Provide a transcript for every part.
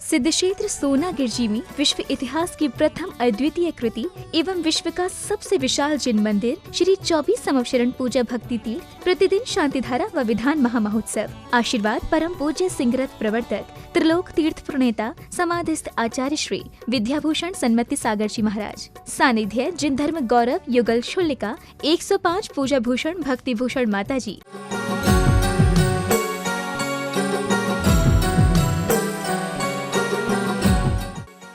सिद्धक्षेत्र सोनागिर जी में विश्व इतिहास की प्रथम अद्वितीय कृति एवं विश्व का सबसे विशाल जिन मंदिर श्री 24 संवत्सरण पूजा भक्ति तीर्थ प्रतिदिन शांतिधारा व विधान महामहोत्सव। आशीर्वाद परम पूज्य सिंहरथ प्रवर्तक त्रिलोक तीर्थ प्रणेता समाधिस्थ आचार्य श्री विद्याभूषण सन्मति सागर जी महाराज। सानिध्य जिन धर्म गौरव युगल शुल्लिका 105 पूजा भूषण भक्ति भूषण माता जी।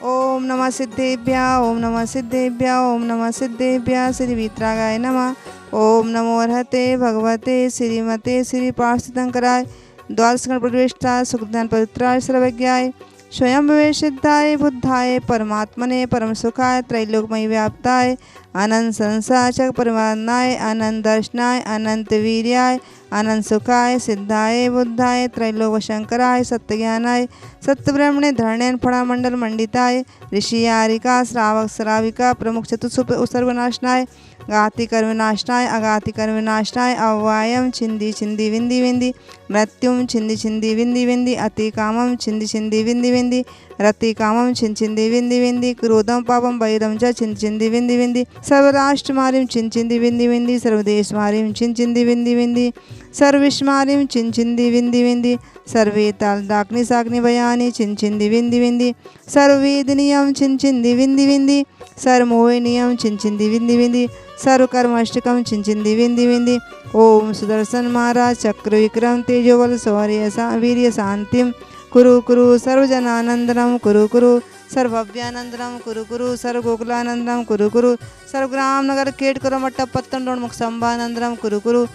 ओम नमः सिद्धेभ्य ओम नमः सिद्धेभ्य ओम नमः सिद्धेभ्य श्री वीतरागाय नमः। ओम नमो अर्हते भगवते श्रीमते श्री पार्षदंकराय द्वादश गण प्रविष्टाय सुखदान पवित्राय सर्वज्ञाय स्वयं सिद्धाय बुद्धाय परमात्मने परम सुखाय त्रैलोकमय व्याप्ताय अनंत संसाचक परमात्माय अनंत दर्शनाय अनंत वीर्याय अनंत सुखाय सिद्धाय बुद्धाय त्रैलोक शंकराय सत्यज्ञानाय सत्यब्रह्मणे धरणेन फणामंडल मंडिताय ऋषि आरिका श्रावक श्राविका प्रमुख चतुसुप सर्वनाशनाय गाति कर्मनाशनाय अगाति कर्मनाशनाय अव्वायम छिंदी छिंदी विंदी विंदी मृत्युम छिंदी छिंदी विंदी विंदी अति कामम छिंदी छिंदी विंदी विंदी रति कामम छिंद छिंदी विंदी विंदी क्रोधम पापम वैरम च छिंद छिंदी विंदी विंदी सर्वराष्ट्र मारिम छिंद छिंदी विंदी विंदी सर्वदेश मारिम छिंद छिंदी विंदी विंदी सर्विश्व मारिम छिंद छिंदी विंदी विंदी सर्वे ताल दाकनी साकनी बयानी छिंद छिंदी विंदी विंदी सर्ववेद नियम छिंद छिंदी विंदी विंदी सर्वमोह नियम छिंद छिंदी विंदी विंदी सर्वकर्माष्टकम छिंचिंदी विंदी विंदी। ओम सुदर्शन महाराज चक्र विक्रम तेजोबल शौर्य वीर्य शांतिम कुरु कुरु सर्वजनानंदनम कुरु कुरु सर्वभव्यानंदनम कुरु कुरु सर्वगोकुलानंदनम कुरु कुरु सर्वग्राम नगर केट करमट्ट पत्तन मुख संभानंदनम कुरु कुरु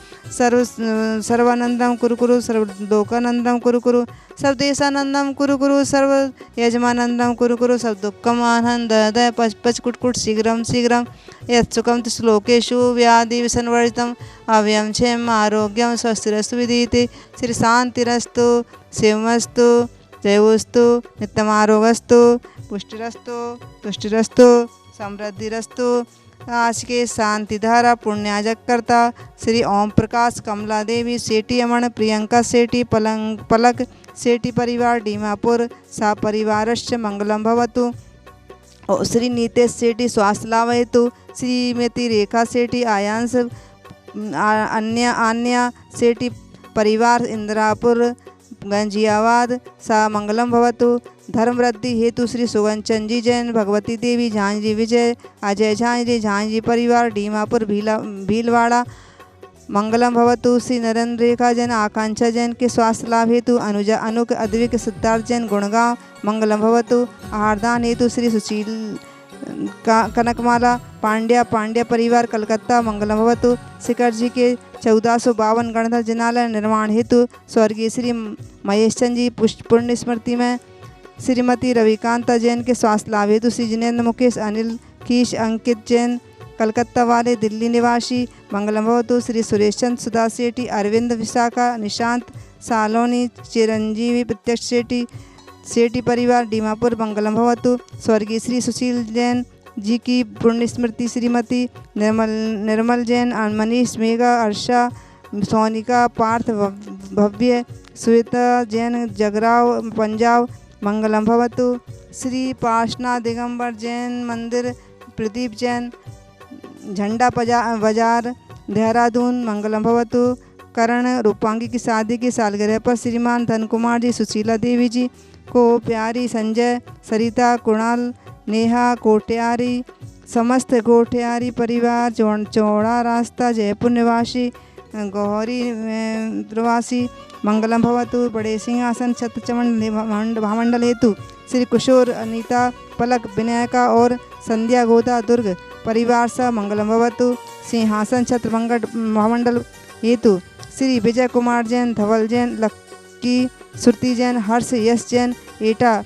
सर्वानंदम कुरु कुरु सर्वलोकानंदम कुरु कुरु सर्वदेशानंदम कुरु कुरु सर्व यजमानंदम कुरु कुरु सब दुःखम आनंद हृदय पच पच कुटकुट शीघ्रम शीघ्रम यत्सुखम श्लोकेशु व्याधि विसंवर्जितम अव्यम क्षेम आरोग्यम स्वस्तिरस्तु विधीते श्री शांतिरस्तु शिवमस्तु जयोस्तु नित्यमारोगस्तु पुष्टिरस्तु तुष्टिरस्तु समृद्धिरस्तु। आज के शांतिधारा पुण्याजकर्ता श्री ओम प्रकाश कमला देवी सेठी अमन प्रियंका सेठी पलक सेठी परिवार डीमापुर सा परिवारश्च मंगलम भवतु। श्री नीतेश सेठी स्वास्थ्य लाभ हेतु श्रीमती रेखा सेठी आयांश अन्य सेठी परिवार इंदिरापुर गंजियाबाद सा मंगलम भवतु। धर्म वृद्धि हेतु श्री सुगंचन जी जैन भगवती देवी झांझी विजय अजय झांझी परिवार डीमापुर भीलवाड़ा मंगलम भवतु। श्री नरेंद्र रेखा जैन आकांक्षा जैन के स्वास्थ्य लाभ हेतु अनुजा अनुक अद्विक सिद्धार्थ जैन गुणगांव मंगलम भवतु। आहारदान हेतु श्री सुशील कनकमाला पांड्या परिवार कलकत्ता मंगलम भवतु। शिखर जी के 1452 गणधर जिनालय निर्माण हेतु स्वर्गीय श्री महेश चंद जी पुण्य स्मृति में श्रीमती रविकांता जैन के स्वास्थ्य लाभ हेतु श्री जिनेन्द्र मुकेश अनिल कीश अंकित जैन कलकत्ता वाले दिल्ली निवासी मंगलम भवतु। श्री सुरेश चंद्र सुधा सेठी अरविंद विशाखा निशांत सालोनी चिरंजीवी प्रत्यक्ष सेठी परिवार डीमापुर मंगलम भवतु। स्वर्गीय श्री सुशील जैन जी की पुण्य स्मृति श्रीमती निर्मल जैन मनीष मेघा अर्षा सोनिका पार्थ भव्य श्वेता जैन जगराव पंजाब मंगलम भवतु। श्री पार्श्वनाथ दिगंबर जैन मंदिर प्रदीप जैन झंडा बाजार देहरादून मंगलम भवतु। करण रूपांगी की शादी की सालगिरह पर श्रीमान धन कुमार जी सुशीला देवी जी को प्यारी संजय सरिता कुणाल नेहा कोठियारी समस्त कोठियारी परिवार चौड़ा रास्ता जयपुर निवासी गौरी प्रवासी मंगलम भवतु। बड़े सिंहासन छत्रचमन भामंडल हेतु श्री किशोर अनीता पलक विनायका और संध्या गोदा दुर्ग परिवार सा मंगलम भवतु। सिंहासन छत्र महामंडल हेतु श्री विजय कुमार जैन धवल जैन लक्की श्रुति जैन हर्ष यश जैन एटा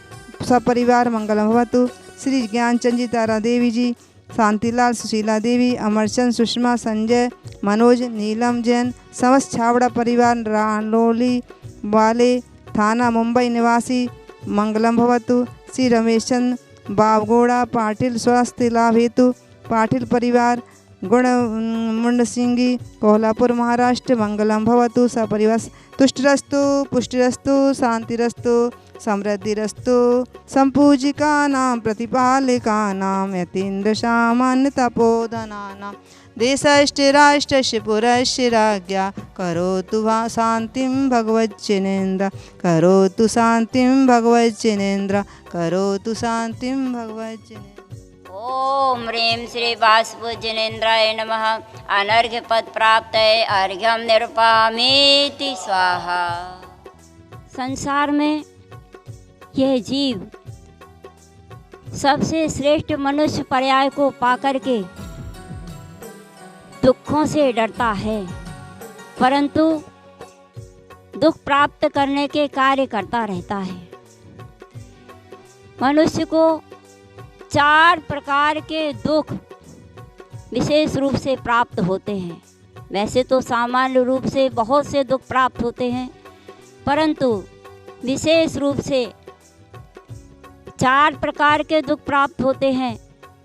सपरिवार मंगलम भवतु। श्री ज्ञानचंद जी तारा देवी जी शांतिलाल सुशीला देवी अमरचंद सुषमा संजय मनोज नीलम जैन समस्त छावड़ा परिवार रानोली वाले थाना मुंबई निवासी मंगलम भवतु। श्री रमेश चंद बावगोड़ा पाटिल स्वास्थ्य लाभ हेतु पाटिल परिवार गुण मुंड सिंगी कोल्हापुर महाराष्ट्र मंगलम भवतु। सपरिवार तुष्टिरस्तु पुष्टिरस्तु शांतिरस्तु समृद्धिरस्तु संपूजिकानां प्रतिपालिकानां यतीन्द्र सामान्य तपोधनानां देशस्य राष्ट्रस्य पुरस्य राज्ञा करोतु शान्तिं भगवज्जनेन्द्र करोतु शान्तिं भगवज्जनेन्द्र करोतु शान्तिं भगवज्जनेन्द्र। ओम ह्रीं श्री वासुपूजनेन्द्राय नमः। अनर्घ्य पद प्राप्त है अर्घ्यम निरुपामीति स्वाहा। संसार में यह जीव सबसे श्रेष्ठ मनुष्य पर्याय को पाकर के दुखों से डरता है, परंतु दुख प्राप्त करने के कार्य करता रहता है। मनुष्य को 4 प्रकार के दुख विशेष रूप से प्राप्त होते हैं। वैसे तो सामान्य रूप से बहुत से दुख प्राप्त होते हैं, परंतु विशेष रूप से 4 प्रकार के दुख प्राप्त होते हैं।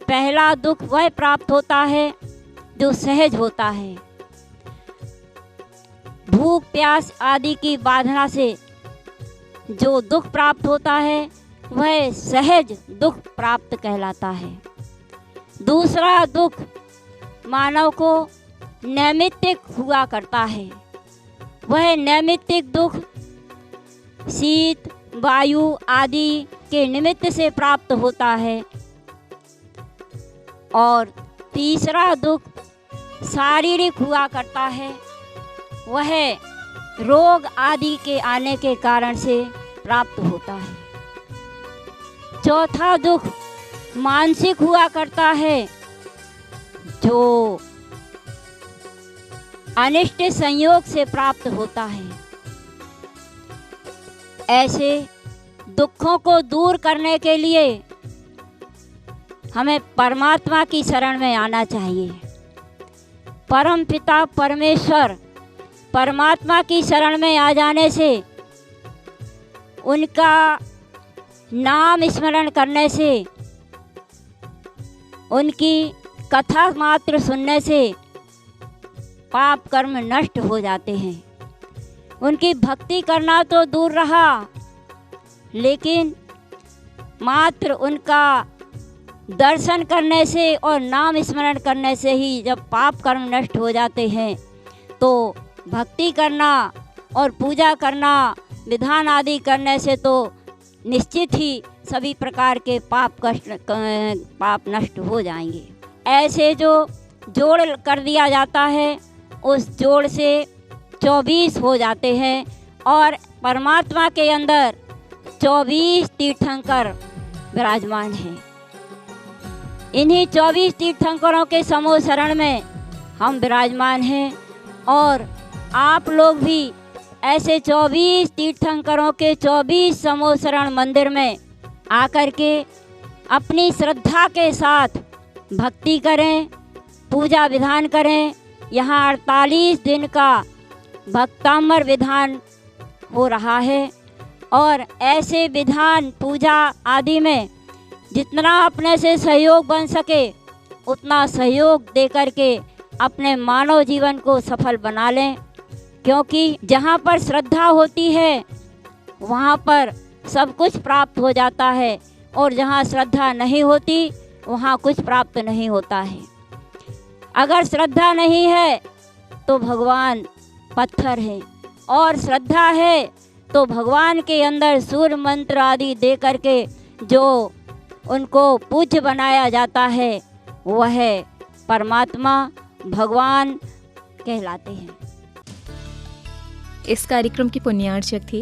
पहला दुख वह प्राप्त होता है जो सहज होता है। भूख प्यास आदि की बाधा से जो दुख प्राप्त होता है वह सहज दुख प्राप्त कहलाता है। दूसरा दुख मानव को नैमित्तिक हुआ करता है। वह नैमित्तिक दुख शीत वायु आदि के निमित्त से प्राप्त होता है। और तीसरा दुख शारीरिक हुआ करता है। वह रोग आदि के आने के कारण से प्राप्त होता है। चौथा दुख मानसिक हुआ करता है, जो अनिष्ट संयोग से प्राप्त होता है। ऐसे दुखों को दूर करने के लिए हमें परमात्मा की शरण में आना चाहिए। परम पिता परमेश्वर परमात्मा की शरण में आ जाने से, उनका नाम स्मरण करने से, उनकी कथा मात्र सुनने से पाप कर्म नष्ट हो जाते हैं। उनकी भक्ति करना तो दूर रहा, लेकिन मात्र उनका दर्शन करने से और नाम स्मरण करने से ही जब पाप कर्म नष्ट हो जाते हैं, तो भक्ति करना और पूजा करना, विधान आदि करने से तो निश्चित ही सभी प्रकार के पाप नष्ट हो जाएंगे। ऐसे जो जोड़ कर दिया जाता है, उस जोड़ से 24 हो जाते हैं और परमात्मा के अंदर 24 तीर्थंकर विराजमान हैं। इन्हीं 24 तीर्थंकरों के समूह शरण में हम विराजमान हैं और आप लोग भी ऐसे 24 तीर्थंकरों के 24 समूह शरण मंदिर में आकर के अपनी श्रद्धा के साथ भक्ति करें, पूजा विधान करें। यहाँ 48 दिन का भक्तामर विधान हो रहा है और ऐसे विधान पूजा आदि में जितना अपने से सहयोग बन सके उतना सहयोग दे करके अपने मानव जीवन को सफल बना लें, क्योंकि जहाँ पर श्रद्धा होती है वहाँ पर सब कुछ प्राप्त हो जाता है और जहाँ श्रद्धा नहीं होती वहाँ कुछ प्राप्त नहीं होता है। अगर श्रद्धा नहीं है तो भगवान पत्थर है और श्रद्धा है तो भगवान के अंदर सूर्य मंत्र आदि दे करके जो उनको पूज्य बनाया जाता है वह परमात्मा भगवान कहलाते हैं। इस कार्यक्रम की पुण्यार्चक थी